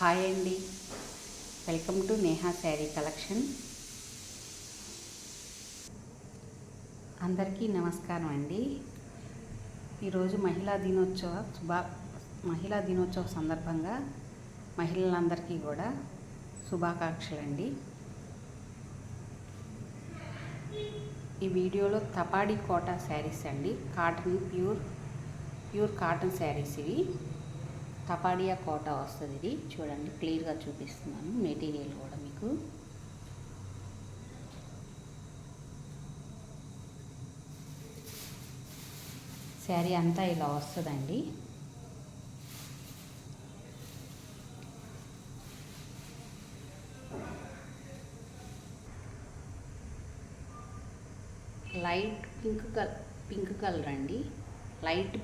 Hi అండి, welcome to Neha sari collection. అందరికీ నమస్కారం అండి. ఈరోజు మహిళా దినోత్సవ సందర్భంగా మహిళలందరికీ కూడా శుభాకాంక్షలు అండి. ఈ వీడియోలో తపాడి కోటా శారీస్ అండి, కాటన్ ప్యూర్ కాటన్ శారీస్. ఇవి తపాడియా కోటా వస్తుంది. ఇది చూడండి, క్లియర్గా చూపిస్తున్నాను మెటీరియల్ కూడా మీకు. శారీ అంతా ఇలా వస్తుందండి. లైట్ పింక్ కలర్ అండి. లైట్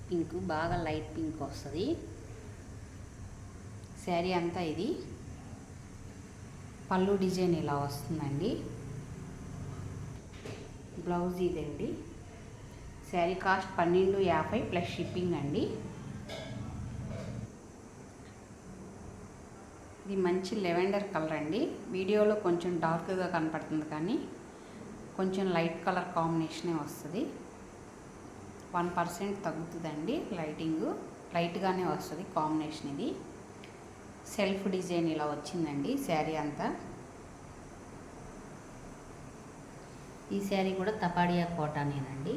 పింక్, బాగా లైట్ పింక్ వస్తుంది శారీ అంతా. ఇది పళ్ళు డిజైన్ ఇలా వస్తుందండి. బ్లౌజ్ ఇదండి. శారీ కాస్ట్ 1250 ప్లస్ షిప్పింగ్ అండి. ఇది మంచి లెవెండర్ కలర్ అండి. వీడియోలో కొంచెం డార్క్గా కనపడుతుంది, కానీ కొంచెం లైట్ కలర్ కాంబినేషనే వస్తుంది. 1% తగ్గుతుందండి. లైట్గానే వస్తుంది కాంబినేషన్. ఇది సెల్ఫ్ డిజైన్ ఇలా వచ్చిందండి శారీ అంతా. ఈ శారీ కూడా తపాడియా కోటానేనండి.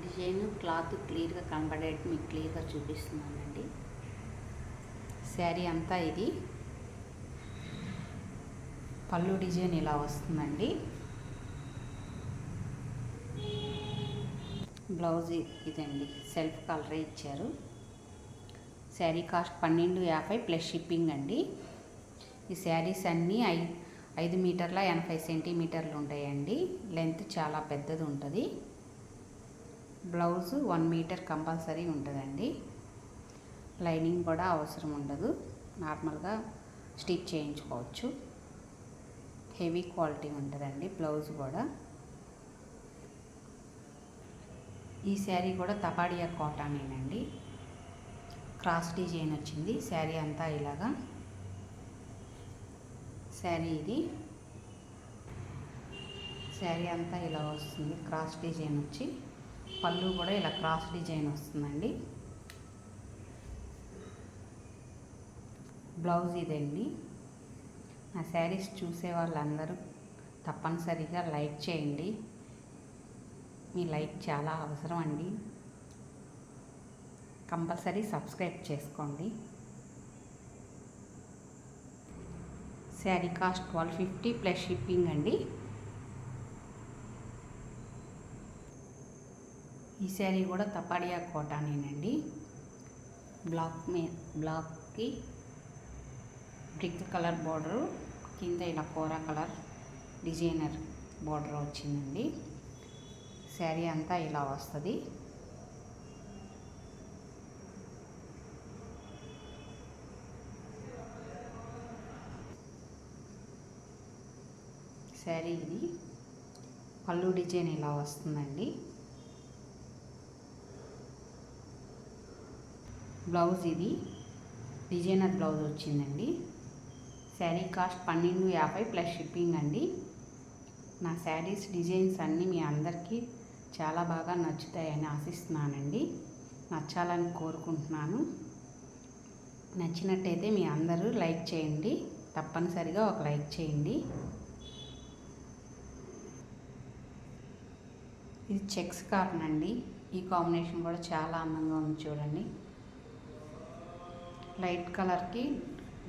డిజైన్ క్లాత్ క్లియర్గా కనపడేట్టు మీకు క్లియర్గా చూపిస్తున్నానండి. శారీ అంతా ఇది పళ్ళు డిజైన్ ఇలా వస్తుందండి. బ్లౌజ్ ఇదండి, సెల్ఫ్ కలరే ఇచ్చారు. శారీ కాస్ట్ 1250 ప్లస్ షిప్పింగ్ అండి. ఈ శారీస్ అన్నీ 5 మీటర్ల 80 సెంటీమీటర్లు ఉంటాయండి. లెంత్ చాలా పెద్దది ఉంటుంది. బ్లౌజ్ 1 మీటర్ కంపల్సరీ ఉంటుందండి. లైనింగ్ కూడా అవసరం ఉండదు, నార్మల్గా స్టిచ్ చేయించుకోవచ్చు. హెవీ క్వాలిటీ ఉంటుందండి బ్లౌజ్ కూడా. ఈ శారీ కూడా తపాడియా కాటనేనండి. క్రాస్ డిజైన్ వచ్చింది శారీ అంతా ఇలాగా. శారీ అంతా ఇలా వస్తుంది, క్రాస్ డిజైన్ వచ్చి. పళ్ళు కూడా ఇలా క్రాస్ డిజైన్ వస్తుందండి. బ్లౌజ్ ఇదండి. నా శారీస్ చూసే వాళ్ళందరూ తప్పనిసరిగా లైక్ చేయండి. మీ లైక్ చాలా అవసరం అండి. కంపల్సరీ సబ్స్క్రైబ్ చేసుకోండి. శారీ కాస్ట్ 1250 ప్లస్ షిప్పింగ్ అండి. ఈ శారీ కూడా తపాడియా కోటానేనండి. బ్లాక్కి బ్రిక్ కలర్ బోర్డరు, కింద ఇలా కోరా కలర్ డిజైనర్ బోర్డర్ వచ్చిందండి. శారీ అంతా ఇలా వస్తుంది. శారీ ఇది పళ్ళు డిజైన్ ఇలా వస్తుందండి. బ్లౌజ్ ఇది డిజైనర్ బ్లౌజ్ వచ్చిందండి. శారీ కాస్ట్ 1250 ప్లస్ షిప్పింగ్ అండి. నా శారీస్ డిజైన్స్ అన్నీ మీ అందరికీ చాలా బాగా నచ్చుతాయని ఆశిస్తున్నానండి. నచ్చాలని కోరుకుంటున్నాను. నచ్చినట్టయితే మీ అందరూ లైక్ చేయండి. తప్పనిసరిగా ఒక లైక్ చేయండి. ఇది చెక్స్ కాటన్ అండి. ఈ కాంబినేషన్ కూడా చాలా అందంగా ఉంది చూడండి. లైట్ కలర్కి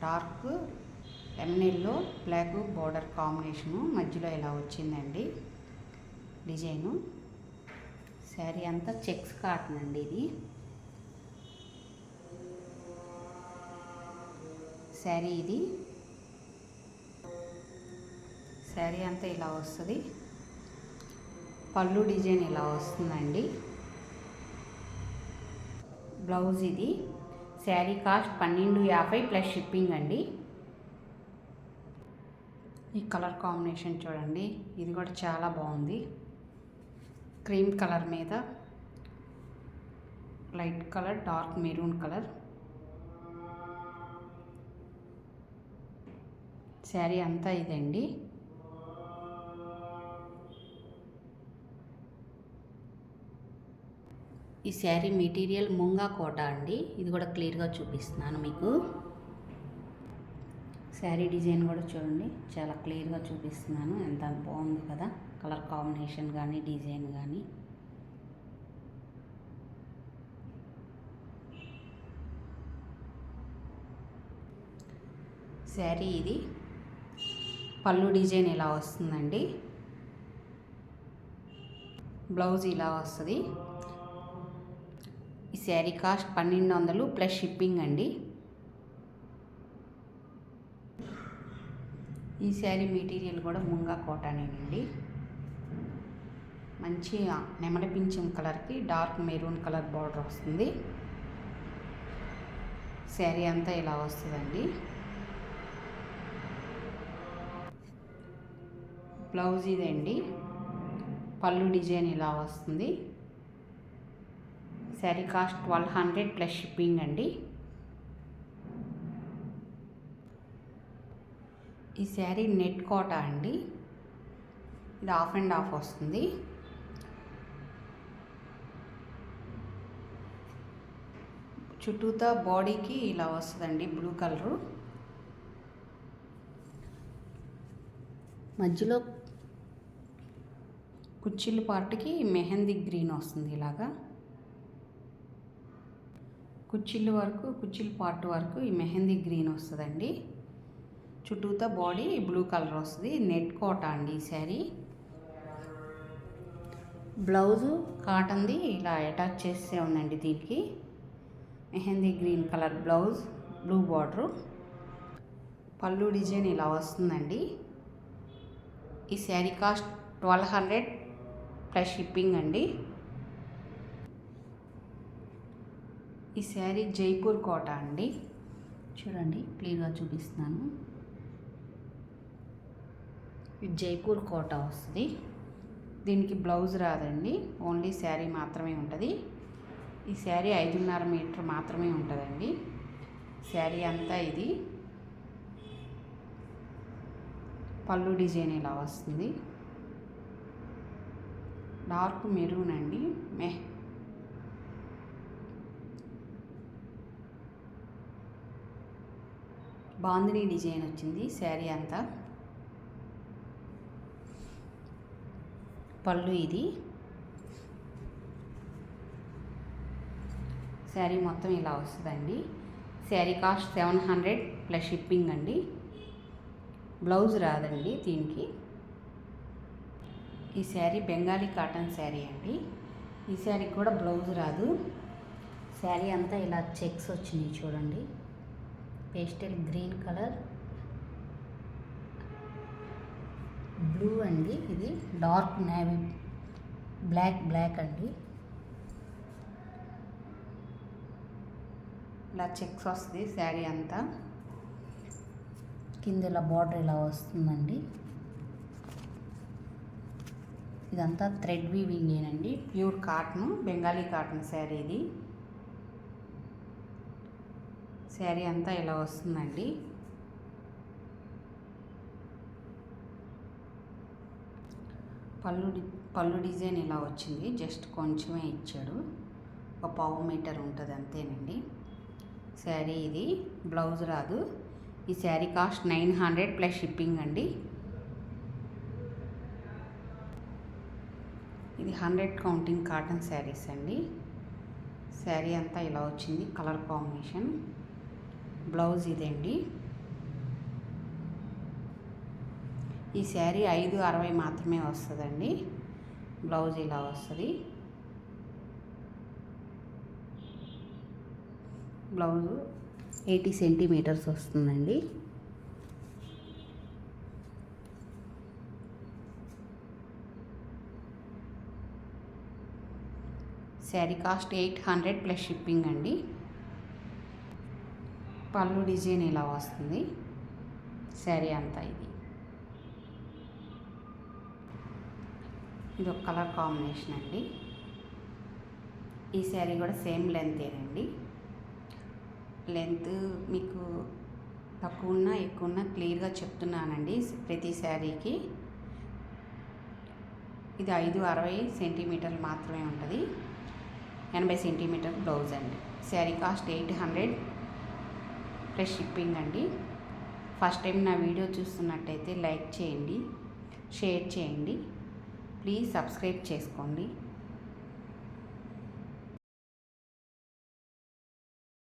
dark lemon yellow black border combination మధ్యలో ఇలా వచ్చిందండి డిజైను. శారీ అంతా చెక్స్ కాటన్ అండి. ఇది శారీ అంతా ఇలా వస్తుంది. పళ్ళు డిజైన్ ఇలా వస్తుందండి. బ్లౌజ్ ఇది. శారీ కాస్ట్ 1250 ప్లస్ షిప్పింగ్ అండి. ఈ కలర్ కాంబినేషన్ చూడండి, ఇది కూడా చాలా బాగుంది. క్రీమ్ కలర్ మీద light colour, dark maroon colour. Sari అంతా ఇదండి. ఈ శారీ మెటీరియల్ ముంగా కోట అండి. ఇది కూడా క్లియర్గా చూపిస్తున్నాను మీకు. శారీ డిజైన్ కూడా చూడండి, చాలా క్లియర్గా చూపిస్తున్నాను. ఎంత బాగుంది కదా, కలర్ కాంబినేషన్ కానీ డిజైన్ కానీ. శారీ ఇది పళ్ళు డిజైన్ ఇలా వస్తుందండి. బ్లౌజ్ ఇలా వస్తుంది. ఈ శారీ కాస్ట్ 1200 ప్లస్ షిప్పింగ్ అండి. ఈ శారీ మెటీరియల్ కూడా ముంగా కోటానేనండి. మంచి నెమలి పింఛం కలర్కి డార్క్ మెరూన్ కలర్ బార్డర్ వస్తుంది. శారీ అంతా ఇలా వస్తుందండి. బ్లౌజ్ ఇదండి. పళ్ళు డిజైన్ ఇలా వస్తుంది. శారీ కాస్ట్ 1200 ప్లస్ షిప్పింగ్ అండి. ఈ శారీ నెట్ కోట అండి. ఇది హాఫ్ అండ్ హాఫ్ వస్తుంది. చుట్టూతా బాడీకి ఇలా వస్తుందండి బ్లూ కలరు. మధ్యలో కుచ్చిళ్ళ పార్ట్కి మెహందీ గ్రీన్ వస్తుంది. ఇలాగా కుచ్చిళ్ళ పార్ట్ వరకు ఈ మెహందీ గ్రీన్ వస్తుందండి. చుట్టూతా బాడీ బ్లూ కలర్ వస్తుంది. నెట్ కోట అండి ఈ శారీ. బ్లౌజు కాటన్ది ఇలా అటాచ్ చేస్తే ఉందండి. దీనికి mehndi green colour blouse, blue border. పళ్ళు డిజైన్ ఇలా వస్తుందండి. ఈ శారీ కాస్ట్ 1200 ప్లస్ షిప్పింగ్ అండి. ఈ శారీ జైపూర్ కోట అండి. చూడండి, క్లియర్గా చూపిస్తున్నాను. ఇది జైపూర్ కోట వస్తుంది. దీనికి బ్లౌజ్ రాదండి, ఓన్లీ శారీ మాత్రమే ఉంటుంది. ఈ శారీ 5.5 మీటర్ మాత్రమే ఉంటుందండి. శారీ అంతా ఇది. పళ్ళు డిజైన్ ఇలా వస్తుంది. డార్క్ మెరూన్ అండి. బాందిని డిజైన్ వచ్చింది శారీ అంతా. పళ్ళు ఇది. శారీ మొత్తం ఇలా వస్తుందండి. శారీ కాస్ట్ 700 ప్లస్ షిప్పింగ్ అండి. బ్లౌజ్ రాదండి దీనికి. ఈ శారీ బెంగాలీ కాటన్ శారీ అండి. ఈ శారీకి కూడా బ్లౌజ్ రాదు. శారీ అంతా ఇలా చెక్స్ వచ్చినాయి చూడండి. పేస్టల్ గ్రీన్ కలర్, బ్లూ అండి. ఇది డార్క్ నేవీ బ్లాక్ అండి. ఇలా చెక్స్ వస్తుంది శారీ అంతా. కింద ఇలా బార్డర్ ఇలా వస్తుందండి. ఇదంతా థ్రెడ్ వీవింగ్ ఏనండి. Pure cotton, Bengali cotton sari ఇది. శారీ అంతా ఇలా వస్తుందండి. పళ్ళు డిజైన్ ఇలా వచ్చింది. జస్ట్ కొంచెమే ఇచ్చాడు, 1/4 మీటర్ ఉంటుంది అంతేనండి. శారీ ఇది. బ్లౌజ్ రాదు. ఈ శారీ కాస్ట్ 900 ప్లస్ షిప్పింగ్ అండి. ఇది 100 కౌంటింగ్ కాటన్ శారీస్ అండి. శారీ అంతా ఇలా వచ్చింది కలర్ కాంబినేషన్. బ్లౌజ్ ఇదండి. ఈ శారీ 560 మాత్రమే వస్తుందండి. బ్లౌజ్ ఇలా వస్తుంది. బ్లౌజ్ 80 సెంటీమీటర్స్ వస్తుందండి. శారీ కాస్ట్ 800 ప్లస్ షిప్పింగ్ అండి. పళ్ళు డిజైన్ ఇలా వస్తుంది. శారీ అంతా ఇది. ఇది ఒక కలర్ కాంబినేషన్ అండి. ఈ శారీ కూడా సేమ్ లెంతేనండి. లెంత్ మీకు తక్కువ ఉన్నా ఎక్కువ ఉన్నా క్లియర్గా చెప్తున్నానండి ప్రతి శారీకి. ఇది 560 సెంటీమీటర్లు మాత్రమే ఉంటుంది. 80 సెంటీమీటర్ బ్లౌజ్ అండి. శారీ కాస్ట్ 800 ప్లస్ షిప్పింగ్ అండి. ఫస్ట్ టైం నా వీడియో చూస్తున్నట్టయితే లైక్ చేయండి, షేర్ చేయండి, ప్లీజ్ సబ్స్క్రైబ్ చేసుకోండి.